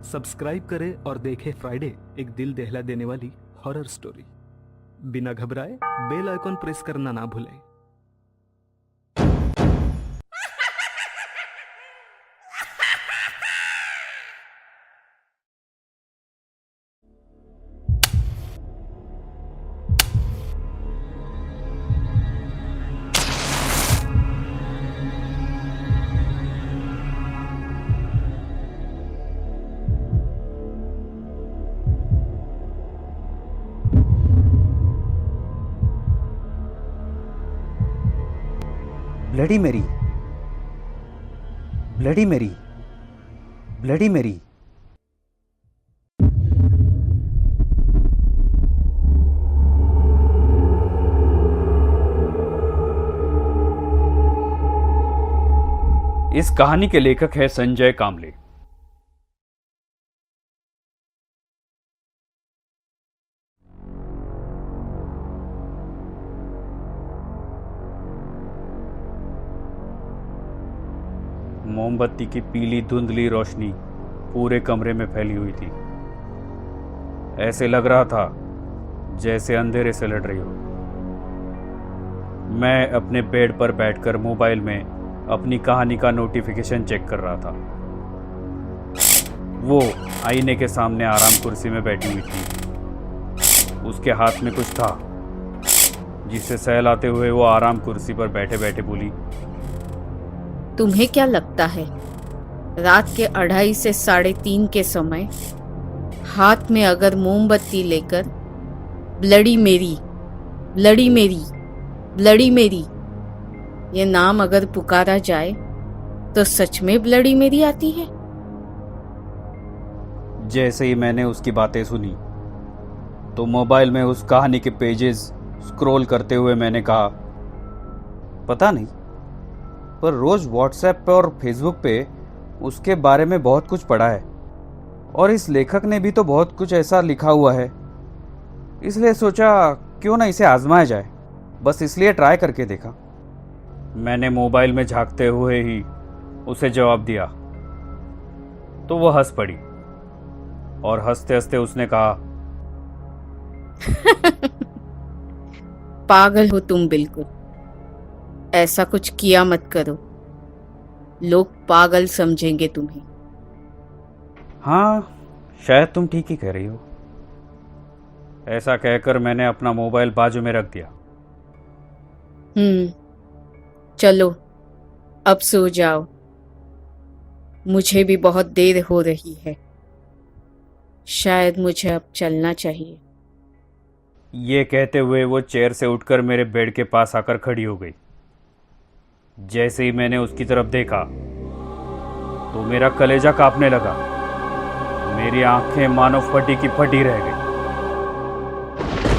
Subscribe करें और देखें फ्राइडे, एक दिल दहला देने वाली हॉरर स्टोरी। बिना घबराए बेल आइकॉन प्रेस करना ना भूलें। ब्लडी मेरी, ब्लडी मेरी, ब्लडी मेरी। इस कहानी के लेखक है संजय कामले। मोमबत्ती की पीली धुंधली रोशनी पूरे कमरे में फैली हुई थी। ऐसे लग रहा था जैसे अंधेरे से लड़ रही हो। मैं अपने बेड पर बैठकर मोबाइल में अपनी कहानी का नोटिफिकेशन चेक कर रहा था। वो आईने के सामने आराम कुर्सी में बैठी हुई थी। उसके हाथ में कुछ था जिससे सहलाते हुए वो आराम कुर्सी पर बैठे बैठे बोली, तुम्हें क्या लगता है रात के 2:30 से 3:30 के समय हाथ में अगर मोमबत्ती लेकर ब्लडी मेरी, ब्लडी मेरी, ब्लडी मेरी ये नाम अगर पुकारा जाए तो सच में ब्लडी मेरी आती है? जैसे ही मैंने उसकी बातें सुनी तो मोबाइल में उस कहानी के पेजेस स्क्रॉल करते हुए मैंने कहा, पता नहीं, पर रोज व्हाट्सएप पे और फेसबुक पे उसके बारे में बहुत कुछ पढ़ा है और इस लेखक ने भी तो बहुत कुछ ऐसा लिखा हुआ है, इसलिए सोचा क्यों ना इसे आजमाया जाए। बस इसलिए ट्राई करके देखा। मैंने मोबाइल में झांकते हुए ही उसे जवाब दिया तो वह हंस पड़ी और हंसते हंसते उसने कहा, पागल हो तुम बिल्कुल। ऐसा कुछ किया मत करो, लोग पागल समझेंगे तुम्हें। हाँ, शायद तुम ठीक ही कह रही हो। ऐसा कहकर मैंने अपना मोबाइल बाजू में रख दिया। चलो अब सो जाओ, मुझे भी बहुत देर हो रही है। शायद मुझे अब चलना चाहिए। ये कहते हुए वो चेयर से उठकर मेरे बेड के पास आकर खड़ी हो गई। जैसे ही मैंने उसकी तरफ देखा तो मेरा कलेजा कांपने लगा। मेरी आंखें मानो फटी की फटी रह गई।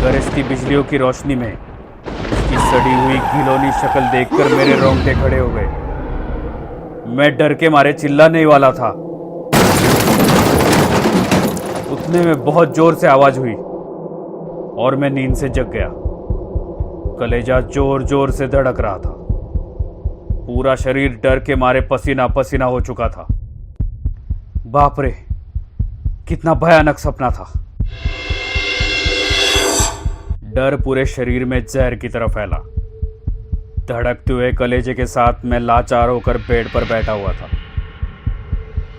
गरजती बिजलियों की रोशनी में उसकी सड़ी हुई घिनौनी शक्ल देखकर मेरे रोंगटे खड़े हो गए। मैं डर के मारे चिल्लाने वाला था। उतने में बहुत जोर से आवाज हुई और मैं नींद से जग गया। कलेजा जोर जोर से धड़क रहा था। पूरा शरीर डर के मारे पसीना पसीना हो चुका था। बाप रे, कितना भयानक सपना था। डर पूरे शरीर में जहर की तरह फैला। धड़कते हुए कलेजे के साथ मैं लाचार होकर बेड पर बैठा हुआ था।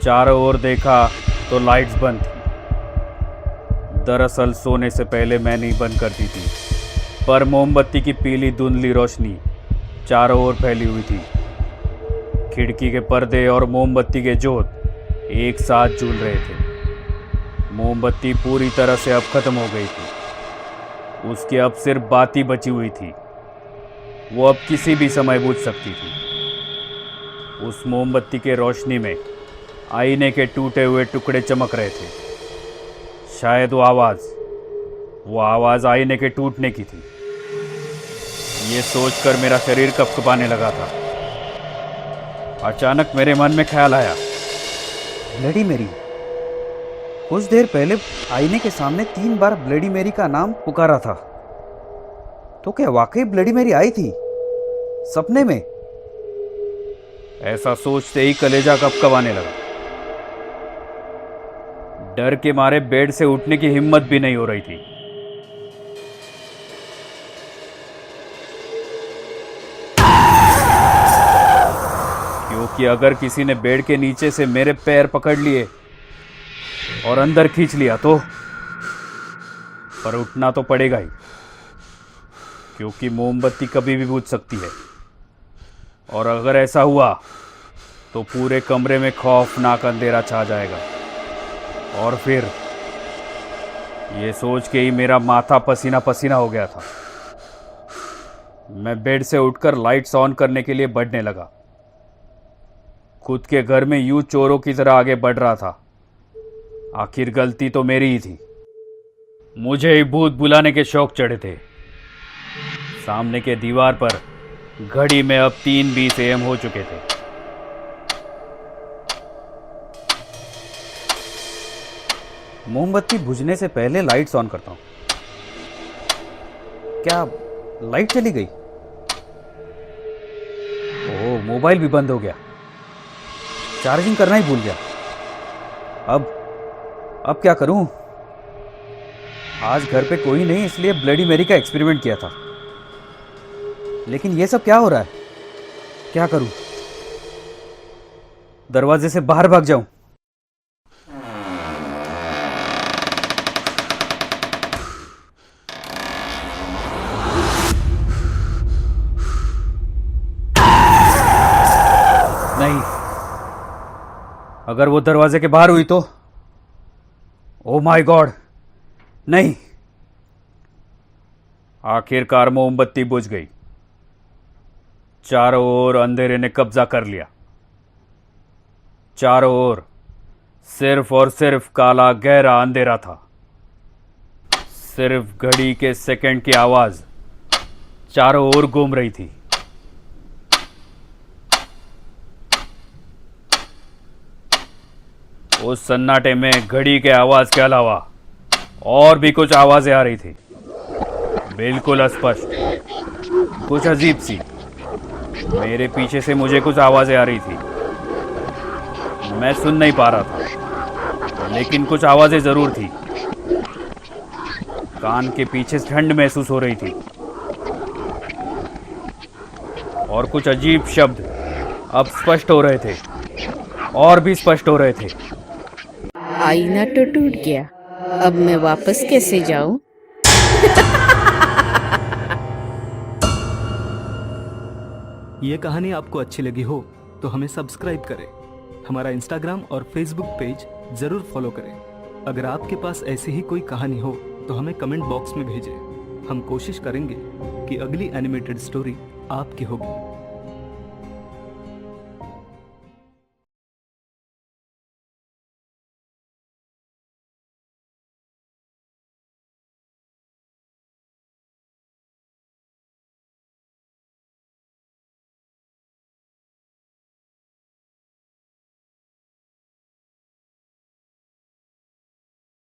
चारों ओर देखा तो लाइट्स बंद थी। दरअसल सोने से पहले मैंने ही बंद कर दी थी, पर मोमबत्ती की पीली धुंधली रोशनी चारों ओर फैली हुई थी। खिड़की के पर्दे और मोमबत्ती के जोत एक साथ झूल रहे थे। मोमबत्ती पूरी तरह से अब खत्म हो गई थी। उसकी अब सिर्फ बाती बची हुई थी। वो अब किसी भी समय बुझ सकती थी। उस मोमबत्ती के रोशनी में आईने के टूटे हुए टुकड़े चमक रहे थे। शायद वो आवाज़ आईने के टूटने की थी। ये सोचकर मेरा शरीर कपकपाने लगा था। अचानक मेरे मन में ख्याल आया, ब्लडी मेरी। कुछ देर पहले आईने के सामने 3 बार ब्लडी मेरी का नाम पुकारा था, तो क्या वाकई ब्लडी मेरी आई थी सपने में? ऐसा सोचते ही कलेजा कपकपाने लगा। डर के मारे बेड से उठने की हिम्मत भी नहीं हो रही थी। क्योंकि अगर किसी ने बेड के नीचे से मेरे पैर पकड़ लिए और अंदर खींच लिया तो, पर उठना तो पड़ेगा ही, क्योंकि मोमबत्ती कभी भी बुझ सकती है। और अगर ऐसा हुआ तो पूरे कमरे में खौफनाक अंधेरा छा जाएगा। और फिर ये सोच के ही मेरा माथा पसीना पसीना हो गया था। मैं बेड से उठकर लाइट्स ऑन करने के लिए बढ़ने लगा। खुद के घर में यूं चोरों की तरह आगे बढ़ रहा था। आखिर गलती तो मेरी ही थी। मुझे ही भूत बुलाने के शौक चढ़े थे। सामने के दीवार पर घड़ी में अब 3:20 AM हो चुके थे। मोमबत्ती बुझने से पहले लाइट्स ऑन करता हूं। क्या लाइट चली गई? ओह, मोबाइल भी बंद हो गया। चार्जिंग करना ही भूल गया। अब क्या करूं? आज घर पे कोई नहीं, इसलिए ब्लडी मैरी का एक्सपेरिमेंट किया था। लेकिन ये सब क्या हो रहा है? क्या करूं? दरवाजे से बाहर भाग जाऊं? नहीं, अगर वो दरवाजे के बाहर हुई तो? ओ माय गॉड, नहीं। आखिरकार मोमबत्ती बुझ गई। चारों ओर अंधेरे ने कब्जा कर लिया। चारों ओर सिर्फ और सिर्फ काला गहरा अंधेरा था। सिर्फ घड़ी के सेकंड की आवाज चारों ओर घूम रही थी। उस सन्नाटे में घड़ी के आवाज के अलावा और भी कुछ आवाजें आ रही थी, बिल्कुल स्पष्ट, कुछ अजीब सी। मेरे पीछे से मुझे कुछ आवाजें आ रही थी। मैं सुन नहीं पा रहा था, लेकिन कुछ आवाजें जरूर थी। कान के पीछे ठंड महसूस हो रही थी और कुछ अजीब शब्द अब स्पष्ट हो रहे थे और भी स्पष्ट हो रहे थे। आईना तो टूट गया, अब मैं वापस कैसे जाऊं? ये कहानी आपको अच्छी लगी हो तो हमें सब्सक्राइब करें। हमारा इंस्टाग्राम और फेसबुक पेज जरूर फॉलो करें। अगर आपके पास ऐसी ही कोई कहानी हो तो हमें कमेंट बॉक्स में भेजें। हम कोशिश करेंगे कि अगली एनिमेटेड स्टोरी आपकी होगी।